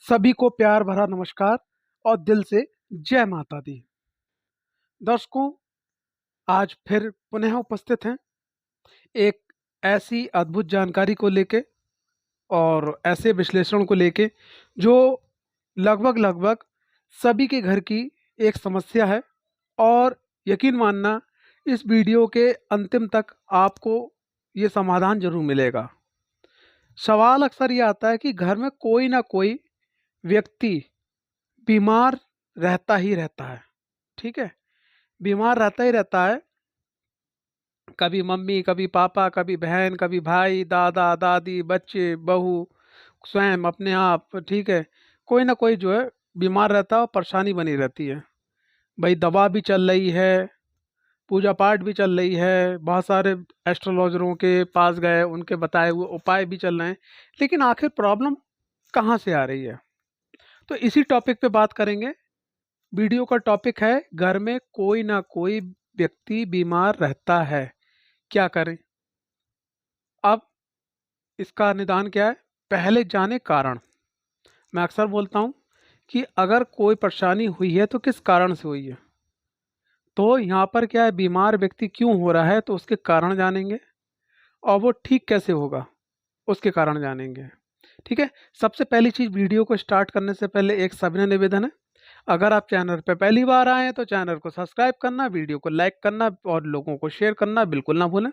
सभी को प्यार भरा नमस्कार और दिल से जय माता दी। दर्शकों, आज फिर पुनः उपस्थित हैं एक ऐसी अद्भुत जानकारी को लेके और ऐसे विश्लेषण को लेके जो लगभग लगभग सभी के घर की एक समस्या है। और यकीन मानना, इस वीडियो के अंतिम तक आपको ये समाधान जरूर मिलेगा। सवाल अक्सर ये आता है कि घर में कोई ना कोई व्यक्ति बीमार रहता ही रहता है। ठीक है, बीमार रहता ही रहता है। कभी मम्मी, कभी पापा, कभी बहन, कभी भाई, दादा दादी, बच्चे, बहू, स्वयं अपने आप। ठीक है, कोई ना कोई जो है बीमार रहता है और परेशानी बनी रहती है। भाई, दवा भी चल रही है, पूजा पाठ भी चल रही है, बहुत सारे एस्ट्रोलॉजरों के पास गए, उनके बताए हुए उपाय भी चल रहे हैं, लेकिन आखिर प्रॉब्लम कहाँ से आ रही है? तो इसी टॉपिक पे बात करेंगे। वीडियो का टॉपिक है, घर में कोई ना कोई व्यक्ति बीमार रहता है, क्या करें? अब इसका निदान क्या है? पहले जाने कारण। मैं अक्सर बोलता हूँ कि अगर कोई परेशानी हुई है तो किस कारण से हुई है। तो यहाँ पर क्या है, बीमार व्यक्ति क्यों हो रहा है तो उसके कारण जानेंगे, और वो ठीक कैसे होगा उसके कारण जानेंगे। ठीक है, सबसे पहली चीज़, वीडियो को स्टार्ट करने से पहले एक सविनय निवेदन है। अगर आप चैनल पर पहली बार आए हैं तो चैनल को सब्सक्राइब करना, वीडियो को लाइक करना और लोगों को शेयर करना बिल्कुल ना भूलें।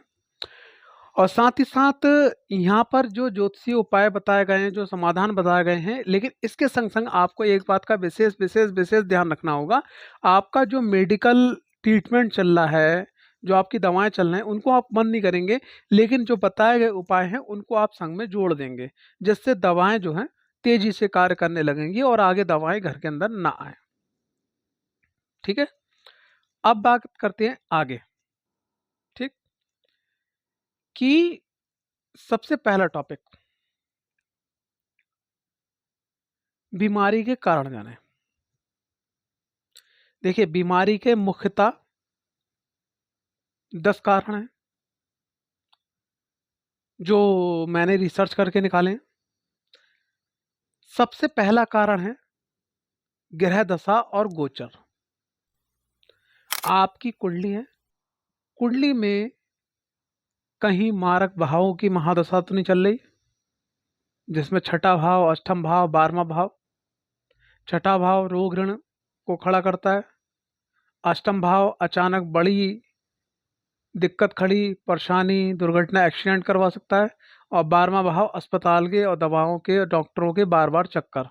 और साथ ही साथ यहाँ पर जो ज्योतिषीय उपाय बताए गए हैं, जो समाधान बताए गए हैं, लेकिन इसके संग संग आपको एक बात का विशेष विशेष विशेष ध्यान रखना होगा। आपका जो मेडिकल ट्रीटमेंट चल रहा है, जो आपकी दवाएं चल रही हैं, उनको आप बंद नहीं करेंगे, लेकिन जो बताए गए उपाय हैं उनको आप संग में जोड़ देंगे, जिससे दवाएं जो हैं तेजी से कार्य करने लगेंगी और आगे दवाएं घर के अंदर ना आए। ठीक है, अब बात करते हैं आगे। ठीक, कि सबसे पहला टॉपिक, बीमारी के कारण जाने। देखिए, बीमारी के मुख्यतः 10 कारण हैं जो मैंने रिसर्च करके निकाले हैं। सबसे पहला कारण है ग्रह दशा और गोचर। आपकी कुंडली है, कुंडली में कहीं मारक भावों की महादशा तो नहीं चल रही, जिसमें छठा भाव, अष्टम भाव, 12वां भाव। छठा भाव रोग ऋण को खड़ा करता है, अष्टम भाव अचानक बड़ी दिक्कत, खड़ी परेशानी, दुर्घटना, एक्सीडेंट करवा सकता है, और 12वां भाव अस्पताल के और दवाओं के, डॉक्टरों के बार बार चक्कर।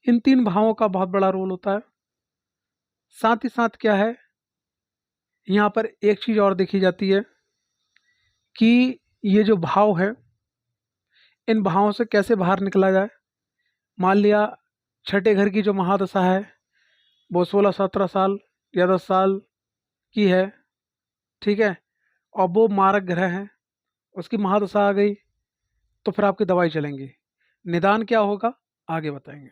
इन तीन भावों का बहुत बड़ा रोल होता है। साथ ही साथ क्या है, यहाँ पर एक चीज और देखी जाती है कि ये जो भाव है, इन भावों से कैसे बाहर निकला जाए। मान लिया छठे घर की जो महादशा है वो 16-17 साल या 10 साल की है। ठीक है, और वो मारक ग्रह है, उसकी महादशा आ गई, तो फिर आपकी दवाई चलेंगी। निदान क्या होगा आगे बताएंगे।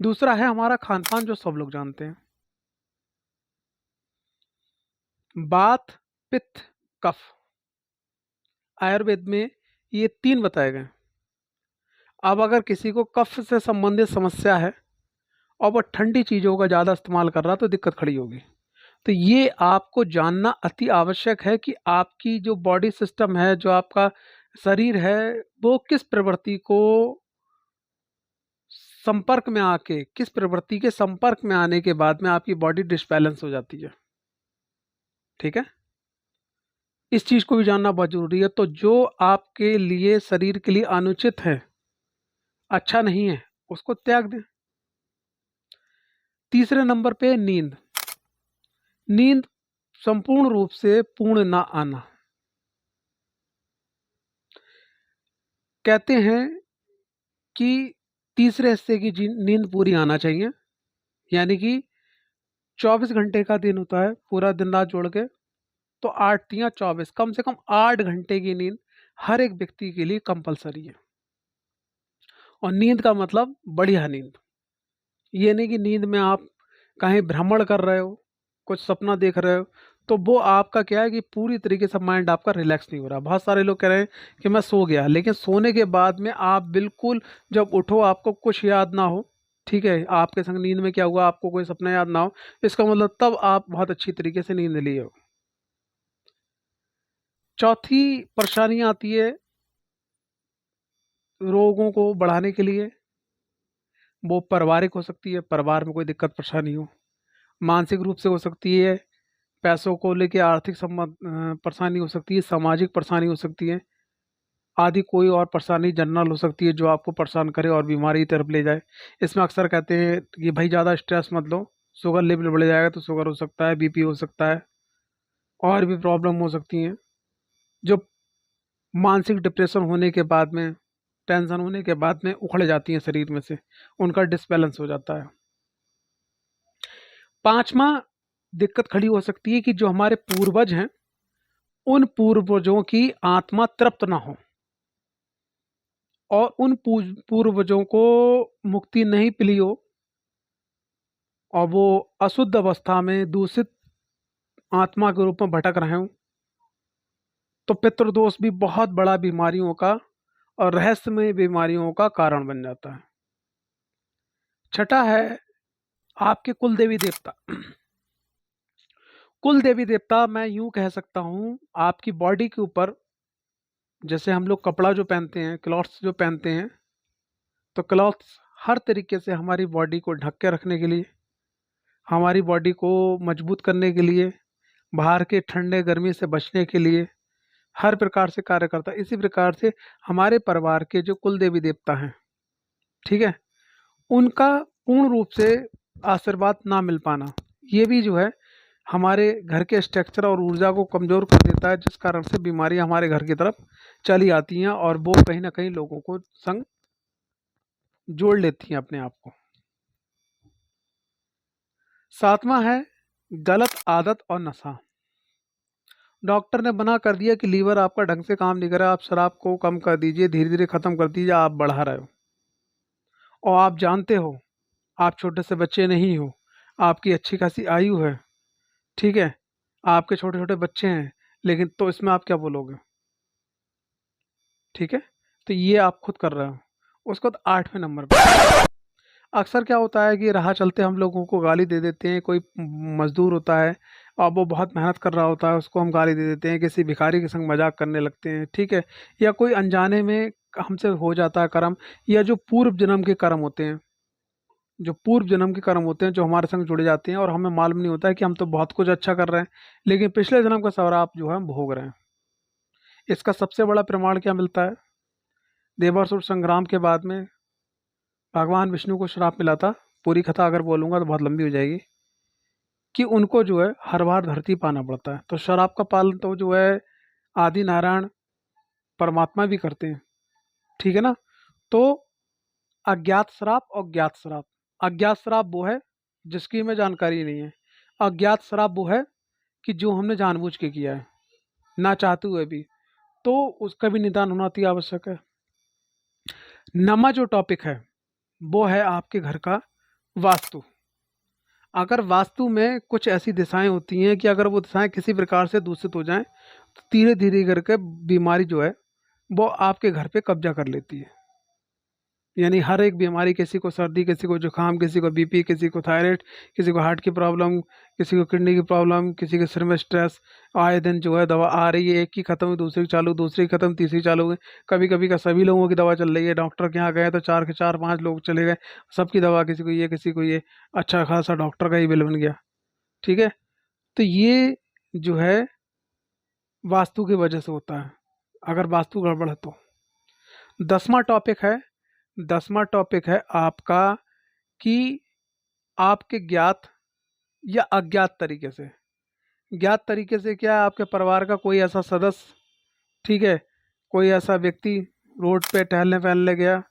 दूसरा है हमारा खान पान, जो सब लोग जानते हैं। बात, पित्त, कफ। आयुर्वेद में ये तीन बताए गए। अब अगर किसी को कफ से संबंधित समस्या है और वह ठंडी चीज़ों का ज़्यादा इस्तेमाल कर रहा है तो दिक्कत खड़ी होगी। तो ये आपको जानना अति आवश्यक है कि आपकी जो बॉडी सिस्टम है, जो आपका शरीर है, वो किस प्रवृत्ति को संपर्क में आके, किस प्रवृत्ति के संपर्क में आने के बाद में आपकी बॉडी डिसबैलेंस हो जाती है। ठीक है, इस चीज को भी जानना बहुत जरूरी है। तो जो आपके लिए, शरीर के लिए अनुचित है, अच्छा नहीं है, उसको त्याग दें। तीसरे नंबर पे नींद। नींद संपूर्ण रूप से पूर्ण ना आना। कहते हैं कि तीसरे हिस्से की नींद पूरी आना चाहिए, यानी कि 24 घंटे का दिन होता है, पूरा दिन रात जोड़ के, तो 8 या 24, कम से कम 8 घंटे की नींद हर एक व्यक्ति के लिए कंपलसरी है। और नींद का मतलब बढ़िया नींद, ये नहीं कि नींद में आप कहीं भ्रमण कर रहे हो, कुछ सपना देख रहे हो, तो वो आपका क्या है कि पूरी तरीके से माइंड आपका रिलैक्स नहीं हो रहा। बहुत सारे लोग कह रहे हैं कि मैं सो गया, लेकिन सोने के बाद में आप बिल्कुल जब उठो आपको कुछ याद ना हो, ठीक है, आपके संग नींद में क्या हुआ आपको कोई सपना याद ना हो, इसका मतलब तब आप बहुत अच्छी तरीके से नींद लिए हो। चौथी परेशानी आती है रोगों को बढ़ाने के लिए। वो पारिवारिक हो सकती है, परिवार में कोई दिक्कत परेशानी हो। मानसिक रूप से हो सकती है, पैसों को लेके आर्थिक संबंध परेशानी हो सकती है, सामाजिक परेशानी हो सकती है, आदि कोई और परेशानी जनरल हो सकती है जो आपको परेशान करे और बीमारी की तरफ ले जाए। इसमें अक्सर कहते हैं कि भाई ज़्यादा स्ट्रेस मत लो, शुगर लेवल बढ़ जाएगा तो शुगर हो सकता है, बीपी हो सकता है, और भी प्रॉब्लम हो सकती हैं जो मानसिक डिप्रेशन होने के बाद में, टेंशन होने के बाद में उखड़ जाती हैं शरीर में से, उनका डिसबैलेंस हो जाता है। पांचवा दिक्कत खड़ी हो सकती है कि जो हमारे पूर्वज हैं उन पूर्वजों की आत्मा तृप्त ना हो और उन पूर्वजों को मुक्ति नहीं मिली हो और वो अशुद्ध अवस्था में दूषित आत्मा के रूप में भटक रहे हों, तो पितृदोष भी बहुत बड़ा बीमारियों का और रहस्यमय बीमारियों का कारण बन जाता है। छठा है आपके कुल देवी देवता। कुल देवी देवता मैं यूं कह सकता हूं आपकी बॉडी के ऊपर, जैसे हम लोग कपड़ा जो पहनते हैं, क्लॉथ्स जो पहनते हैं, तो क्लॉथ्स हर तरीके से हमारी बॉडी को ढक के रखने के लिए, हमारी बॉडी को मजबूत करने के लिए, बाहर के ठंडे गर्मी से बचने के लिए हर प्रकार से कार्य करता है। इसी प्रकार से हमारे परिवार के जो कुल देवी देवता हैं, ठीक है, उनका पूर्ण रूप से आशीर्वाद ना मिल पाना, ये भी जो है हमारे घर के स्ट्रक्चर और ऊर्जा को कमज़ोर कर देता है, जिस कारण से बीमारियां हमारे घर की तरफ चली आती हैं और वो कहीं ना कहीं लोगों को संग जोड़ लेती हैं अपने आप को। सातवां है गलत आदत और नशा। डॉक्टर ने मना कर दिया कि लीवर आपका ढंग से काम नहीं कर रहा, आप शराब को कम कर दीजिए, धीरे धीरे खत्म कर दीजिए, आप बढ़ा रहे हो और आप जानते हो आप छोटे से बच्चे नहीं हो, आपकी अच्छी खासी आयु है, ठीक है, आपके छोटे छोटे बच्चे हैं, लेकिन तो इसमें आप क्या बोलोगे? ठीक है, तो ये आप खुद कर रहे हो। उसके बाद आठवें नंबर पे अक्सर क्या होता है कि राह चलते हम लोगों को गाली दे देते हैं। कोई मजदूर होता है और वो बहुत मेहनत कर रहा होता है, उसको हम गाली दे देते हैं, किसी भिखारी के संग मजाक करने लगते हैं, ठीक है, या कोई अनजाने में हमसे हो जाता है कर्म, या जो पूर्व जन्म के कर्म होते हैं, जो पूर्व जन्म के कर्म होते हैं जो हमारे संग जुड़े जाते हैं और हमें मालूम नहीं होता है कि हम तो बहुत कुछ अच्छा कर रहे हैं, लेकिन पिछले जन्म का श्राप जो है हम भोग रहे हैं। इसका सबसे बड़ा प्रमाण क्या मिलता है? देवासुर संग्राम के बाद में भगवान विष्णु को श्राप मिला था। पूरी कथा अगर बोलूंगा तो बहुत लंबी हो जाएगी, कि उनको जो है हर बार धरती पाना पड़ता है। तो श्राप का पालन तो जो है आदि नारायण परमात्मा भी करते हैं, ठीक है ना। तो अज्ञात श्राप और ज्ञात श्राप, अज्ञात श्राप वो है जिसकी हमें जानकारी नहीं है, अज्ञात श्राप वो है कि जो हमने जानबूझ के किया है ना चाहते हुए भी, तो उसका भी निदान होना अति आवश्यक है। नमा जो टॉपिक है वो है आपके घर का वास्तु। अगर वास्तु में कुछ ऐसी दिशाएं होती हैं कि अगर वो दिशाएं किसी प्रकार से दूषित हो जाएं तो धीरे धीरे करके बीमारी जो है वो आपके घर पे कब्जा कर लेती है। यानी हर एक बीमारी, किसी को सर्दी, किसी को जुकाम, किसी को बीपी, किसी को थायराइड, किसी को हार्ट की प्रॉब्लम, किसी को किडनी की प्रॉब्लम, किसी के सिर में स्ट्रेस, आए दिन जो है दवा आ रही है, एक की खत्म हुई दूसरी चालू, दूसरी खत्म तीसरी चालू हुई, कभी कभी का सभी लोगों की दवा चल रही है। डॉक्टर के यहाँ गए तो चार के चार पांच लोग चले गए, सबकी दवा, किसी को ये किसी को ये, अच्छा खासा डॉक्टर का ही बिल बन गया, ठीक है। तो ये जो है वास्तु की वजह से होता है, अगर वास्तु गड़बड़ है तो। दसवां टॉपिक है, दसवां टॉपिक है आपका कि आपके ज्ञात या अज्ञात तरीके से, ज्ञात तरीके से क्या है, आपके परिवार का कोई ऐसा सदस्य, ठीक है, कोई ऐसा व्यक्ति रोड पे टहलने वहलने गया,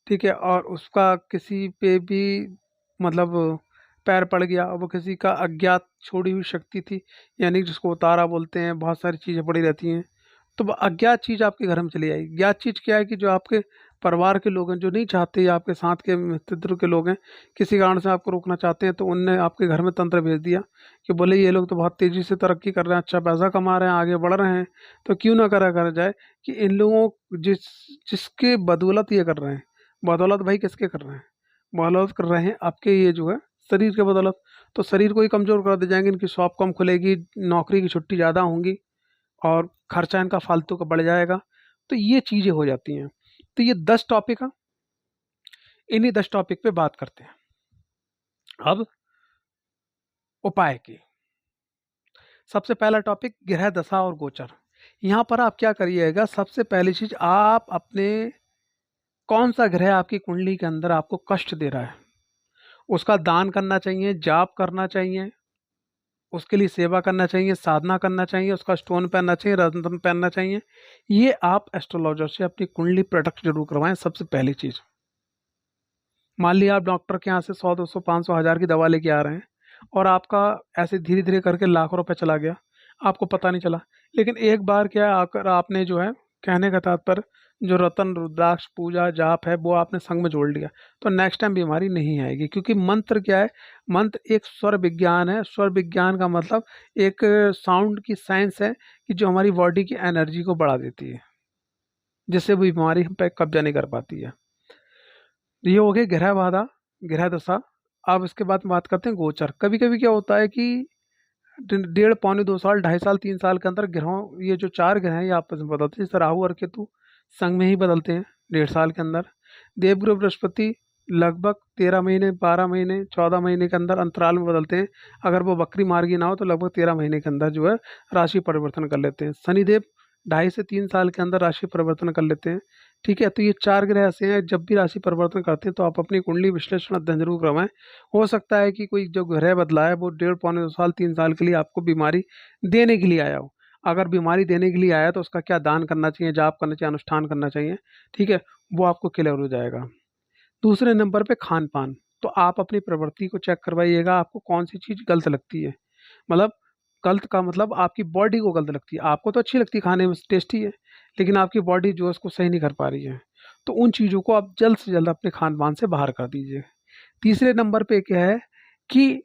ठीक है, और उसका किसी पे भी मतलब पैर पड़ गया और वो किसी का अज्ञात छोड़ी हुई शक्ति थी, यानी जिसको उतारा बोलते हैं, बहुत सारी चीज़ें पड़ी रहती हैं, तो वो अज्ञात चीज़ आपके घर में चली आएगी। ज्ञात चीज़ क्या है कि जो आपके परिवार के लोग हैं जो नहीं चाहते, या आपके साथ के मित्र के लोग हैं किसी कारण से आपको रोकना चाहते हैं, तो उनने आपके घर में तंत्र भेज दिया कि बोले ये लोग तो बहुत तेज़ी से तरक्की कर रहे हैं, अच्छा पैसा कमा रहे हैं, आगे बढ़ रहे हैं, तो क्यों ना करा जाए कि इन लोगों जिस जिसके बदौलत ये कर रहे हैं, बदौलत भाई किसके कर रहे हैं, बदौलत कर रहे हैं आपके ये जो है शरीर के बदौलत। तो शरीर को ही कमज़ोर कर दे जाएंगे, इनकी शॉप कम खुलेगी, नौकरी की छुट्टी ज़्यादा होंगी, और खर्चा इनका फालतू का बढ़ जाएगा। तो ये चीज़ें हो जाती हैं। तो ये 10 टॉपिक हैं, इन्हीं 10 टॉपिक पे बात करते हैं। अब उपाय की सबसे पहला टॉपिक ग्रह दशा और गोचर। यहाँ पर आप क्या करिएगा, सबसे पहली चीज आप अपने कौन सा ग्रह आपकी कुंडली के अंदर आपको कष्ट दे रहा है उसका दान करना चाहिए, जाप करना चाहिए, उसके लिए सेवा करना चाहिए, साधना करना चाहिए, उसका स्टोन पहनना चाहिए, रत्न पहनना चाहिए। ये आप एस्ट्रोलॉजर से अपनी कुंडली प्रोडक्ट जरूर करवाएं। सबसे पहली चीज, मान लिया आप डॉक्टर के यहाँ से 100 200 500 1000 की दवा लेके आ रहे हैं और आपका ऐसे धीरे धीरे करके लाखों रुपए चला गया, आपको पता नहीं चला। लेकिन एक बार क्या आकर आपने जो है, कहने का तात्पर्य, जो रतन रुद्राक्ष पूजा जाप है वो आपने संग में जोड़ लिया, तो नेक्स्ट टाइम बीमारी नहीं आएगी। क्योंकि मंत्र क्या है, मंत्र एक स्वर विज्ञान है। स्वर विज्ञान का मतलब एक साउंड की साइंस है कि जो हमारी बॉडी की एनर्जी को बढ़ा देती है, जिससे वो बीमारी हम पे कब्जा नहीं कर पाती है। ये हो गए ग्रह बाधा, ग्रह दशा। अब इसके बाद बात करते हैं गोचर। कभी कभी क्या होता है कि 1.5 पौने 2 साल 2.5 साल 3 साल के अंदर ग्रहों, ये जो 4 ग्रह हैं ये आपस में बदलते हैं। जैसे राहु और केतु संग में ही बदलते हैं 1.5 साल के अंदर। देवगुरु बृहस्पति लगभग 13 महीने 12 महीने 14 महीने के अंदर अंतराल में बदलते हैं। अगर वो वक्री मार्गी ना हो तो लगभग 13 महीने के अंदर जो है राशि परिवर्तन कर लेते हैं। शनिदेव 2.5 से 3 साल के अंदर राशि परिवर्तन कर लेते हैं। ठीक है, तो ये 4 ग्रह ऐसे हैं, जब भी राशि परिवर्तन करते हैं तो आप अपनी कुंडली विश्लेषण अध्ययन जरूर करवाएं। हो सकता है कि कोई जो ग्रह बदला है वो 1.5 पौने 2 साल 3 साल के लिए आपको बीमारी देने के लिए आया हो। अगर बीमारी देने के लिए आया तो उसका क्या दान करना चाहिए, जाप करना चाहिए, अनुष्ठान करना चाहिए, ठीक है, वो आपको क्लियर हो जाएगा। दूसरे नंबर पे खान पान। तो आप अपनी प्रवृत्ति को चेक करवाइएगा, आपको कौन सी चीज़ गलत लगती है। मतलब गलत का मतलब आपकी बॉडी को गलत लगती है, आपको तो अच्छी लगती है, खाने में टेस्टी है, लेकिन आपकी बॉडी जो है उसको सही नहीं कर पा रही है। तो उन चीज़ों को आप जल्द से जल्द अपने खान पान से बाहर कर दीजिए। तीसरे नंबर पे क्या है कि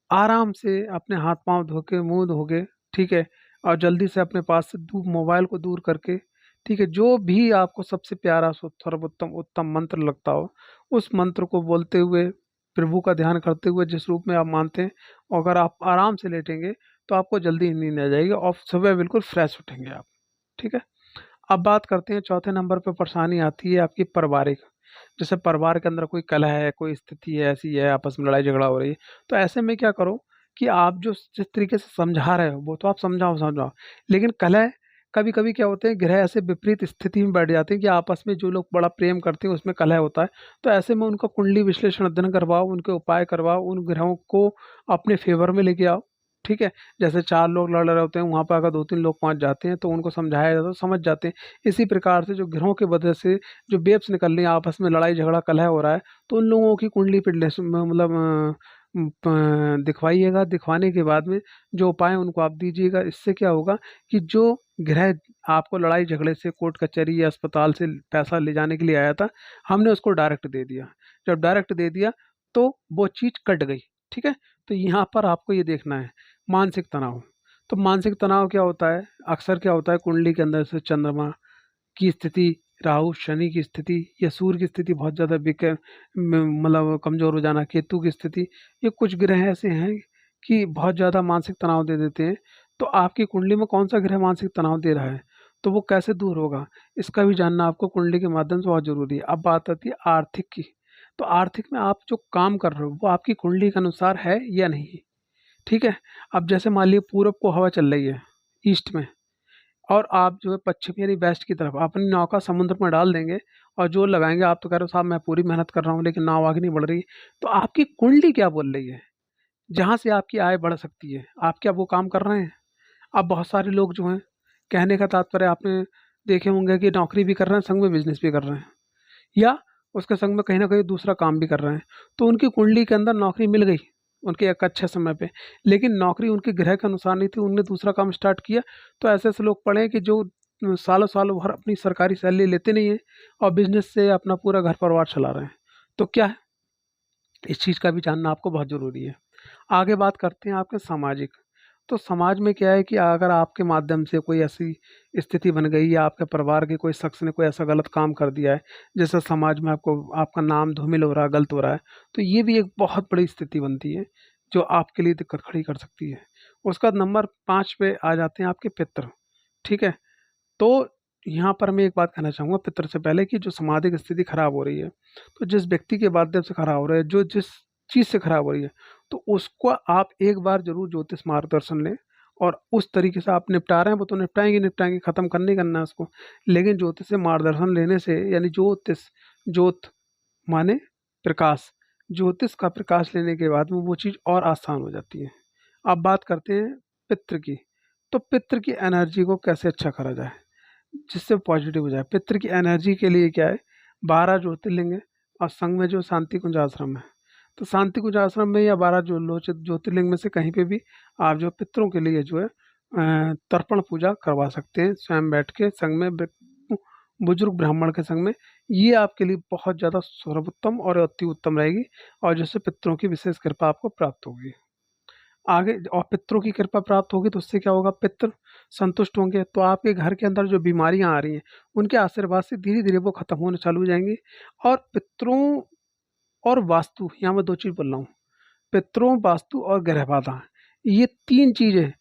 आराम से अपने हाथ पांव धो के, मुंह धो के, ठीक है, और जल्दी से अपने पास से दूर मोबाइल को दूर करके, ठीक है, जो भी आपको सबसे प्यारा सर्वोत्तम उत्तम मंत्र लगता हो उस मंत्र को बोलते हुए, प्रभु का ध्यान करते हुए, जिस रूप में आप मानते हैं, और अगर आप आराम से लेटेंगे तो आपको जल्दी नींद आ जाएगी और सुबह बिल्कुल फ्रेश उठेंगे आप। ठीक है, अब बात करते हैं चौथे नंबर पर परेशानी आती है आपकी पारिवारिक। जैसे परिवार के अंदर कोई कलह है, कोई स्थिति है ऐसी है, आपस में लड़ाई झगड़ा हो रही है, तो ऐसे में क्या करो कि आप जो जिस तरीके से समझा रहे हो वो तो आप समझाओ समझाओ, लेकिन कलह कभी कभी क्या होते हैं, ग्रह ऐसे विपरीत स्थिति में बैठ जाते हैं कि आपस में जो लोग बड़ा प्रेम करते हैं उसमें कलह होता है। तो ऐसे में उनका कुंडली विश्लेषण अध्ययन करवाओ, उनके उपाय करवाओ, उन ग्रहों को अपने फेवर में लेके आओ। ठीक है, जैसे 4 लोग लड़ रहे होते हैं, वहाँ पर अगर 2 3 लोग पहुँच जाते हैं तो उनको समझाया जाता है तो समझ जाते हैं। इसी प्रकार से जो ग्रहों की वजह से जो वेव्स निकल रही हैं, आपस में लड़ाई झगड़ा कलह हो रहा है, तो उन लोगों की कुंडली पे मतलब दिखवाइएगा। दिखवाने के बाद में जो उपाय उनको आप दीजिएगा। इससे क्या होगा कि जो ग्रह आपको लड़ाई झगड़े से कोर्ट कचहरी या अस्पताल से पैसा ले जाने के लिए आया था, हमने उसको डायरेक्ट दे दिया। जब डायरेक्ट दे दिया तो वो चीज़ कट गई। ठीक है, तो यहाँ पर आपको ये देखना है मानसिक तनाव। तो मानसिक तनाव क्या होता है, अक्सर क्या होता है, कुंडली के अंदर से चंद्रमा की स्थिति, राहु शनि की स्थिति, या सूर्य की स्थिति बहुत ज़्यादा मतलब कमज़ोर हो जाना, केतु की स्थिति, ये कुछ ग्रह ऐसे हैं कि बहुत ज़्यादा मानसिक तनाव दे देते हैं। तो आपकी कुंडली में कौन सा ग्रह मानसिक तनाव दे रहा है, तो वो कैसे दूर होगा, इसका भी जानना आपको कुंडली के माध्यम से बहुत ज़रूरी है। अब बात आती है आर्थिक की। तो आर्थिक में आप जो काम कर रहे हो वो आपकी कुंडली के अनुसार है या नहीं। ठीक है, अब जैसे मान लीजिए पूरब को हवा चल रही है ईस्ट में, और आप जो है पश्चिम यानी वेस्ट की तरफ अपनी नौका समुद्र में डाल देंगे और जोर लगाएंगे, आप तो कह रहे हो साहब मैं पूरी मेहनत कर रहा हूँ लेकिन नाव आगे नहीं बढ़ रही, तो आपकी कुंडली क्या बोल रही है, जहाँ से आपकी आय बढ़ सकती है, आप क्या वो काम कर रहे हैं। अब बहुत सारे लोग जो हैं, कहने का तात्पर्य आपने देखे होंगे कि नौकरी भी कर रहे हैं, संग में बिजनेस भी कर रहे हैं, या उसके संग में कहीं ना कहीं दूसरा काम भी कर रहे हैं, तो उनकी कुंडली के अंदर नौकरी मिल गई उनके एक अच्छे समय पे, लेकिन नौकरी उनके ग्रह के अनुसार नहीं थी, उनने दूसरा काम स्टार्ट किया। तो ऐसे ऐसे लोग पड़े हैं कि जो सालों सालों भर अपनी सरकारी सैलरी लेते नहीं हैं और बिजनेस से अपना पूरा घर परिवार चला रहे हैं। तो क्या है, इस चीज़ का भी जानना आपको बहुत ज़रूरी है। आगे बात करते हैं आपके सामाजिक। तो समाज में क्या है कि अगर आपके माध्यम से कोई ऐसी स्थिति बन गई या आपके परिवार के कोई शख्स ने कोई ऐसा गलत काम कर दिया है, जैसे समाज में आपको आपका नाम धूमिल हो रहा है, गलत हो रहा है, तो ये भी एक बहुत बड़ी स्थिति बनती है जो आपके लिए दिक्कत खड़ी कर सकती है। उसका नंबर 5 पे आ जाते हैं आपके पितृ। ठीक है, तो यहाँ पर मैं एक बात कहना चाहूँगा पितृ से पहले कि जो सामाजिक स्थिति खराब हो रही है, तो जिस व्यक्ति के माध्यम से खराब हो रहा है, जो जिस चीज़ से खराब हो रही है, तो उसको आप एक बार ज़रूर ज्योतिष मार्गदर्शन लें और उस तरीके से आप निपटा रहे हैं, वो तो निपटाएंगे, ख़त्म करना ही करना है उसको। लेकिन ज्योतिष से मार्गदर्शन लेने से, यानी ज्योतिष, ज्योत माने प्रकाश, ज्योतिष का प्रकाश लेने के बाद में वो चीज़ और आसान हो जाती है। अब बात करते हैं पितृ की। तो पितृ की एनर्जी को कैसे अच्छा करा जाए जिससे पॉजिटिव हो जाए। पितृ की एनर्जी के लिए क्या है, 12 ज्योतिर्लिंग है और संग में जो शांति कुंज आश्रम है। तो शांति कुंज आश्रम में या 12 जो लोचित ज्योतिर्लिंग में से कहीं पे भी आप जो पितरों के लिए जो है तर्पण पूजा करवा सकते हैं, स्वयं बैठ के संग में बुजुर्ग ब्राह्मण के संग में। ये आपके लिए बहुत ज़्यादा सर्वोत्तम और अति उत्तम रहेगी और जिससे पितरों की विशेष कृपा आपको प्राप्त होगी। आगे और पितरों की कृपा प्राप्त होगी तो उससे क्या होगा, पितृ संतुष्ट होंगे तो आपके घर के अंदर जो बीमारियां आ रही हैं उनके आशीर्वाद से धीरे धीरे वो खत्म होने चालू हो जाएंगी। और पितरों और वास्तु, यहाँ मैं दो चीज़ बोल रहा हूँ, पितरों, वास्तु और ग्रह बाधा, ये तीन चीज़ें,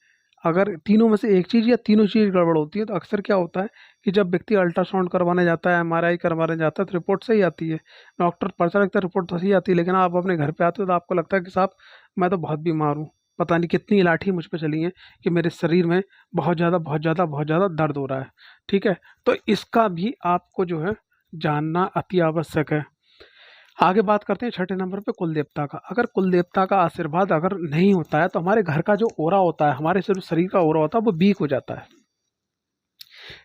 अगर तीनों में से एक चीज़ या तीनों चीज़ गड़बड़ होती है तो अक्सर क्या होता है कि जब व्यक्ति अल्ट्रासाउंड करवाने जाता है, एमआरआई करवाने जाता है, तो रिपोर्ट सही आती है, डॉक्टर पर्चा लिखता है, रिपोर्ट तो सही आती है, लेकिन आप अपने घर पे आते हो तो आपको लगता है कि साहब मैं तो बहुत बीमार हूँ, पता नहीं कितनी लाठी मुझ पे चली हैं कि मेरे शरीर में बहुत ज़्यादा दर्द हो रहा है। ठीक है, तो इसका भी आपको जो है जानना अति आवश्यक है। आगे बात करते हैं छठे नंबर पे कुल देवता का। अगर कुल देवता का आशीर्वाद अगर नहीं होता है तो हमारे घर का जो ओरा होता है, हमारे सिर्फ शरीर का ओरा होता है, वो वीक हो जाता है।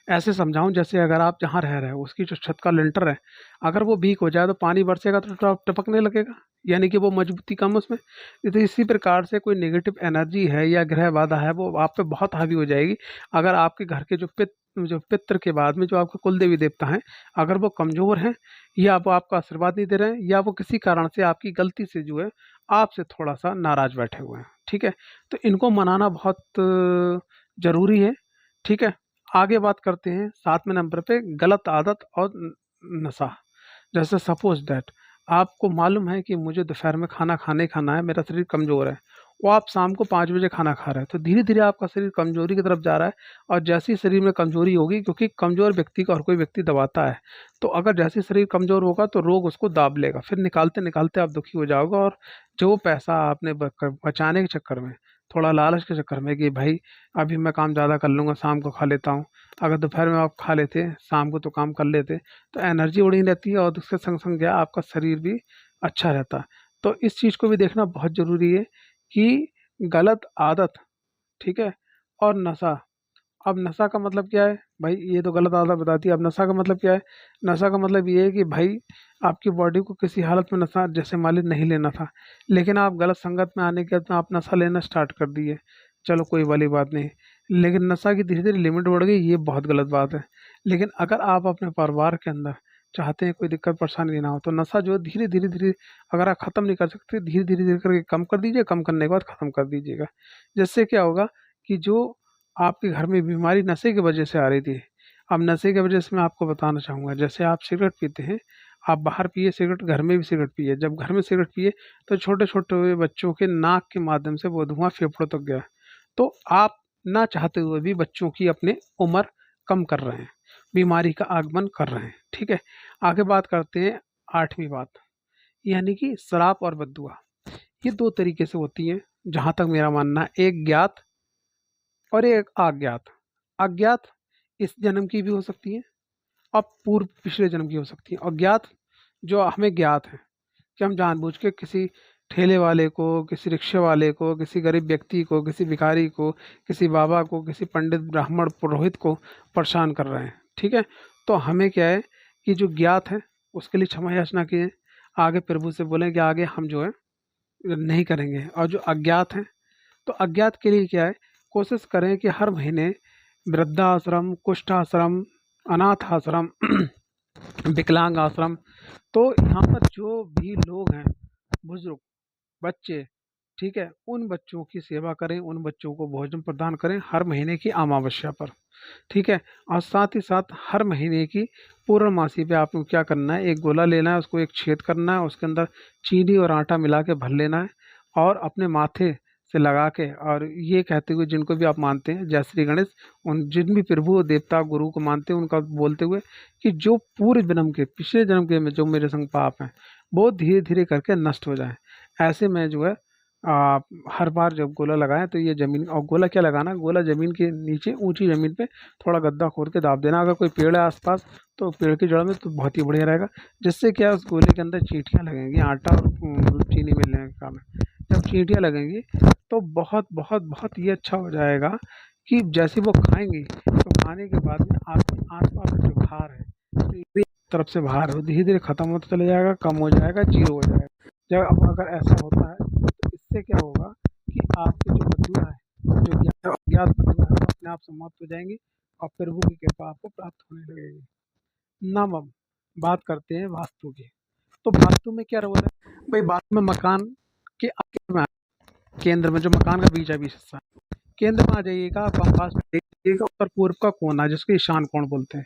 ऐसे समझाऊं, जैसे अगर आप जहाँ रह रहे हो उसकी जो छत का लिंटर है, अगर वो वीक हो जाए तो पानी बरसेगा तो टपकने लगेगा, यानी कि वो मजबूती कम उसमें। तो इसी प्रकार से कोई नेगेटिव एनर्जी है या ग्रह बाधा है वो आप पे बहुत हावी हो जाएगी अगर आपके घर के जो पितृ के बाद में जो आपके कुल देवी देवता हैं, अगर वो कमज़ोर हैं या वो आपको आशीर्वाद नहीं दे रहे हैं या वो किसी कारण से आपकी गलती से जो है आपसे थोड़ा सा नाराज बैठे हुए हैं। ठीक है, तो इनको मनाना बहुत ज़रूरी है। ठीक है, आगे बात करते हैं 7वें नंबर पे गलत आदत और नशा। जैसे सपोज दैट आपको मालूम है कि मुझे दोपहर में खाना है, मेरा शरीर कमज़ोर है, वो आप शाम को 5 बजे खाना खा रहे हैं, तो धीरे धीरे आपका शरीर कमजोरी की तरफ जा रहा है। और जैसे ही शरीर में कमजोरी होगी, क्योंकि कमजोर व्यक्ति का और कोई व्यक्ति दबाता है, तो अगर जैसे ही शरीर कमजोर होगा तो रोग उसको दाब लेगा, फिर निकालते निकालते आप दुखी हो जाओगे। और जो पैसा आपने बचाने के चक्कर में, थोड़ा लालच के चक्कर में कि भाई अभी मैं काम ज़्यादा कर लूँगा, शाम को खा लेता हूँ, अगर दोपहर में आप खा लेते शाम को तो काम कर लेते, तो एनर्जी बढ़ी रहती है और उसके संग संग क्या आपका शरीर भी अच्छा रहता है। तो इस चीज़ को भी देखना बहुत ज़रूरी है कि गलत आदत, ठीक है, और नशा। अब नशा का मतलब क्या है भाई, ये तो गलत आदत बताती है। अब नशा का मतलब क्या है, नशा का मतलब ये है कि भाई आपकी बॉडी को किसी हालत में नशा, जैसे मान लीजिए नहीं लेना था, लेकिन आप गलत संगत में आने के बाद में आप नशा लेना स्टार्ट कर दिए, चलो कोई वाली बात नहीं, लेकिन नशा की धीरे धीरे लिमिट बढ़ गई, ये बहुत गलत बात है। लेकिन अगर आप अपने परिवार के अंदर चाहते हैं कोई दिक्कत परेशानी ना हो, तो नशा जो है धीरे धीरे धीरे, अगर आप ख़त्म नहीं कर सकते, धीरे धीरे धीरे करके कम कर दीजिए, कम करने के बाद ख़त्म कर दीजिएगा। जिससे क्या होगा कि जो आपके घर में बीमारी नशे की वजह से आ रही थी, अब नशे की वजह से मैं आपको बताना चाहूँगा, जैसे आप सिगरेट पीते हैं, आप बाहर पिए सिगरेट, घर में भी सिगरेट पिए, जब घर में सिगरेट पिए तो छोटे छोटे बच्चों के नाक के माध्यम से वो धुआं फेफड़ों तक गया, तो आप ना चाहते हुए भी बच्चों की अपने उम्र कम कर रहे हैं, बीमारी का आगमन कर रहे हैं। ठीक है, आगे बात करते हैं 8वीं बात, यानी कि श्राप और बद्दुआ। ये दो तरीके से होती हैं जहाँ तक मेरा मानना है, एक ज्ञात और एक अज्ञात। अज्ञात इस जन्म की भी हो सकती है और पूर्व पिछले जन्म की हो सकती है। अज्ञात जो हमें ज्ञात है कि हम जानबूझ के किसी ठेले वाले को, किसी रिक्शे वाले को, किसी गरीब व्यक्ति को, किसी भिखारी को, किसी बाबा को, किसी पंडित ब्राह्मण पुरोहित को परेशान कर रहे हैं। ठीक है, तो हमें क्या है कि जो ज्ञात है उसके लिए क्षमा याचना की है, आगे प्रभु से बोलें कि आगे हम जो है नहीं करेंगे। और जो अज्ञात हैं, तो अज्ञात के लिए क्या है, कोशिश करें कि हर महीने वृद्धाश्रम, कुष्ठ आश्रम, अनाथ आश्रम, विकलांग आश्रम। तो यहाँ पर जो भी लोग हैं, बुजुर्ग, बच्चे, ठीक है, उन बच्चों की सेवा करें, उन बच्चों को भोजन प्रदान करें हर महीने की अमावस्या पर, ठीक है। और साथ ही साथ हर महीने की पूर्णमासी पे आपको क्या करना है, एक गोला लेना है, उसको एक छेद करना है, उसके अंदर चीनी और आटा मिला के भर लेना है और अपने माथे से लगा के, और ये कहते हुए, जिनको भी आप मानते हैं, जय श्री गणेश, उन जिन भी प्रभु देवता गुरु को मानते हैं उनका बोलते हुए कि जो पूर्व जन्म के, पिछले जन्म के में जो मेरे संग पाप हैं वो धीरे धीरे करके नष्ट हो जाए। ऐसे में जो है आप हर बार जब गोला लगाएं तो ये जमीन, और गोला क्या लगाना, गोला जमीन के नीचे ऊंची जमीन पे थोड़ा गड्ढा खोद के दाब देना। अगर कोई पेड़ है आसपास तो पेड़ की जड़ में तो बहुत ही बढ़िया रहेगा, जिससे क्या उस गोले के अंदर चींटियाँ लगेंगी, आटा और चीनी मिलने का काम है। जब चींटियाँ लगेंगी तो बहुत बहुत बहुत ये अच्छा हो जाएगा कि जैसे वो खाएंगी तो खाने के बाद में आपके आसपास जो भार है, तो एक तरफ से भार हो धीरे धीरे खत्म होता चला जाएगा, कम हो जाएगा, जीरो हो जाएगा। जब अब अगर ऐसा होता है तो इससे क्या होगा कि आपकी जो बदुआ है, जो अज्ञात बदुआ है, वो अपने आप समाप्त हो जाएंगी और प्रभु की कृपा आपको प्राप्त होने लगेगी। नवम, बात करते हैं वास्तु की। तो वास्तु में क्या रोल है भाई, वास्तु में मकान के केंद्र में, केंद्र में जो मकान का बीच है, बीच हिस्सा, केंद्र में आ जाइएगा, कंपास में देखिएगा, उत्तर पूर्व का कोना जिसको ईशान कोण बोलते हैं।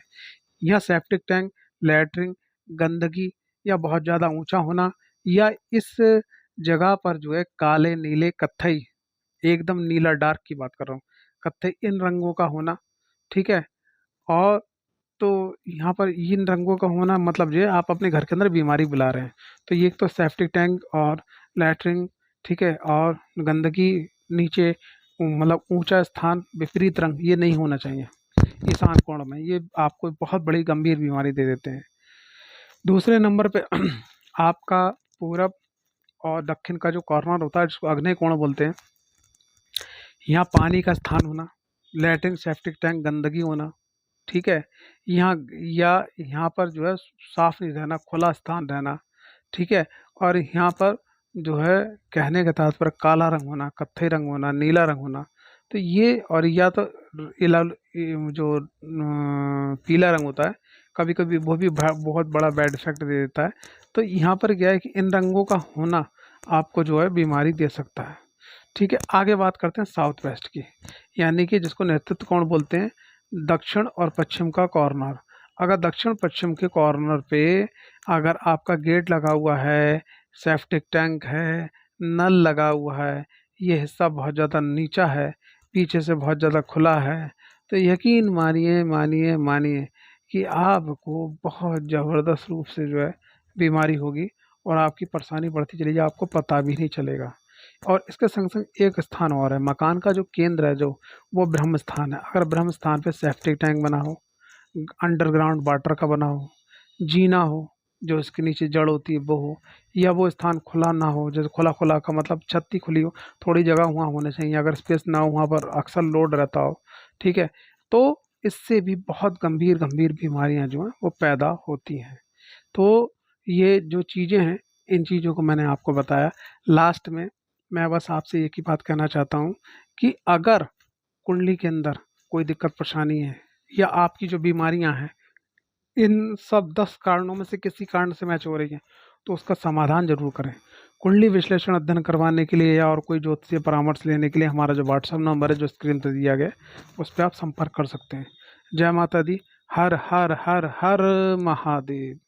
यहाँ सेप्टिक टैंक, लैट्रिन, गंदगी या बहुत ज़्यादा ऊंचा होना, या इस जगह पर जो है काले, नीले, कत्थई, एकदम नीला डार्क की बात कर रहा हूँ, कत्थई, इन रंगों का होना, ठीक है। और तो यहाँ पर इन रंगों का होना मतलब जो है आप अपने घर के अंदर बीमारी बुला रहे हैं। तो ये एक तो सेप्टिक टैंक और लैट्रिन, ठीक है, और गंदगी, नीचे मतलब ऊंचा स्थान, विपरीत रंग, ये नहीं होना चाहिए ईशान कोण में। ये आपको बहुत बड़ी गंभीर बीमारी दे देते हैं। दूसरे नंबर पे आपका पूरब और दक्षिण का जो कॉर्नर होता है, जिसको आग्नेय कोण बोलते हैं, यहाँ पानी का स्थान होना, लैट्रिन, सेप्टिक टैंक, गंदगी होना, ठीक है। यहाँ या यहाँ पर जो है साफ नहीं रहना, खुला स्थान रहना, ठीक है। और यहाँ पर जो है कहने का तात्पर्य काला रंग होना, कत्थई रंग होना, नीला रंग होना। तो ये, और या तो जो पीला रंग होता है, कभी कभी वो भी बहुत बड़ा बैड इफेक्ट दे देता है। तो यहाँ पर क्या है कि इन रंगों का होना आपको जो है बीमारी दे सकता है, ठीक है। आगे बात करते हैं साउथ वेस्ट की, यानी कि जिसको नेतृत्व कोण बोलते हैं, दक्षिण और पश्चिम का कॉर्नर। अगर दक्षिण पश्चिम के कॉर्नर पे अगर आपका गेट लगा हुआ है, सेप्टिक टैंक है, नल लगा हुआ है, ये हिस्सा बहुत ज़्यादा नीचा है, पीछे से बहुत ज़्यादा खुला है, तो यकीन मानिए मानिए मानिए कि आपको बहुत ज़बरदस्त रूप से जो है बीमारी होगी और आपकी परेशानी बढ़ती चली जाए, आपको पता भी नहीं चलेगा। और इसके संग संग एक स्थान और है, मकान का जो केंद्र है, जो वो ब्रह्म स्थान है। अगर ब्रह्म स्थान पे सेप्टिक टैंक बना हो, अंडरग्राउंड वाटर का बना हो, जीना हो, जो इसके नीचे जड़ होती है वो हो, या वो स्थान खुला ना हो, जैसे खुला खुला का मतलब छत ही खुली हो, थोड़ी जगह वहाँ होने चाहिए, अगर स्पेस ना हो वहाँ पर अक्सर लोड रहता हो, ठीक है, तो इससे भी बहुत गंभीर गंभीर बीमारियाँ जो हैं वो पैदा होती हैं। तो ये जो चीज़ें हैं, इन चीज़ों को मैंने आपको बताया। लास्ट में मैं बस आपसे एक ही बात कहना चाहता हूँ कि अगर कुंडली के अंदर कोई दिक्कत परेशानी है, या आपकी जो बीमारियां हैं इन सब 10 कारणों में से किसी कारण से मैच हो रही है, तो उसका समाधान जरूर करें। कुंडली विश्लेषण अध्ययन करवाने के लिए या और कोई ज्योतिषीय परामर्श लेने के लिए हमारा जो व्हाट्सएप नंबर है, जो स्क्रीन पर दिया गया है, उस पर आप संपर्क कर सकते हैं। जय माता दी। हर हर हर हर महादेव।